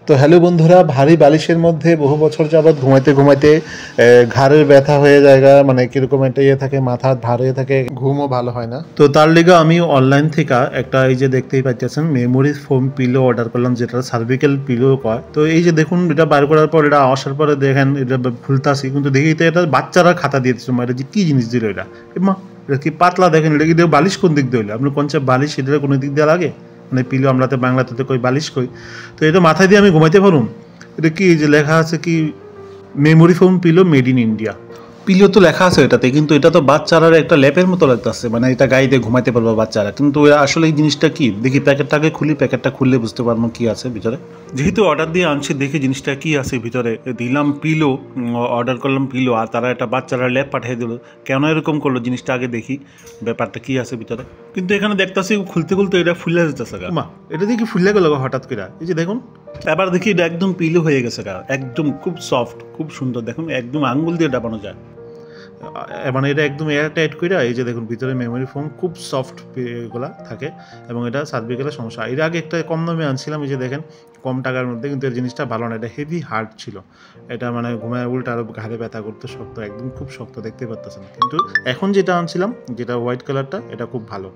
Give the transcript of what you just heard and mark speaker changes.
Speaker 1: তো হ্যালো বন্ধুরা, ভারী বালিশের মধ্যে বহু বছর যাবৎ ঘুমাইতে ঘুমাইতে ঘাড়ের ব্যথা হয়ে যায়, মানে কিরকম একটা ইয়ে থাকে, মাথা ভার হয়ে থাকে, ঘুমও ভালো হয় না। তো তার লিগে আমি অনলাইন থেকে একটা এই যে দেখতেই পাচ্ছেন মেমোরি ফোম পিলো অর্ডার করলাম, যেটা সার্ভিক্যাল পিলো কয়। তো এই যে দেখুন, এটা বার করার পর এটা আসার পরে দেখেন এটা খুলতাছি, কিন্তু দেখি তো এটা বাচ্চারা খাতা দিয়ে দিচ্ছে। এটা যে কি জিনিস দিল এটা, মা এটা কি পাতলা, দেখেন এটা কি বালিশ কোন দিক দিয়ে হইলো, আপনি কোন বালিশ এটা কোনো দিক দিয়ে লাগে, মানে পিলো আমরা তো বাংলাতে কই বালিশ কই। তো এটা মাথায় দিয়ে আমি ঘুমাইতে পারুম। এটা কি যে লেখা আছে কি memory foam pillow made in India, pillow তো লেখা আছে এটাতে, কিন্তু এটা তো বাচ্চারা একটা ল্যাপের মতো লাগতেছে, মানে এটা গায়ে দিয়ে ঘুমাইতে পারবো বাচ্চারা। কিন্তু আসলে এই জিনিসটা কি, দেখি প্যাকেটটাকে খুলি, প্যাকেটটা খুললে বুঝতে পারবো কি আছে ভিতরে। যেহেতু অর্ডার দিয়ে আনছি, দেখি জিনিসটা কি আছে ভিতরে। দিলাম পিলো, অর্ডার করলাম পিলো, আর তারা একটা বাচ্চারা ল্যাপ পাঠিয়ে দিল। কেন এরকম করলো জিনিসটা আগে দেখি ব্যাপারটা কি আছে ভিতরে। কিন্তু এখানে দেখতেছি খুলতে খুলতে এটা ফুলে যেতেছে গা, মা এটা দেখি ফুলে গেল হঠাৎ করে। এই যে দেখুন, এবার দেখি এটা একদম পিলো হয়ে গেছে গা, একদম খুব সফট, খুব সুন্দর। দেখুন একদম আঙ্গুল দিয়ে ডাবানো যায়, মানে এটা একদম এয়ার টাইট করে। এই যে দেখুন ভিতরে মেমোরি ফোম খুব সফট এগুলা থাকে, এবং এটা সার্ভিক্যালের সমস্যা। এর আগে একটা কম দামে আনছিলাম, এই যে দেখেন কম টাকার মধ্যে, কিন্তু এর জিনিসটা ভালো না, এটা হেভি হার্ড ছিল। এটা মানে ঘুমায় উল্টা আরও ঘাড়ে ব্যথা করতে, শক্ত, একদম খুব শক্ত, দেখতে পারতেছেন। কিন্তু এখন যেটা আনছিলাম, যেটা হোয়াইট কালারটা, এটা খুব ভালো।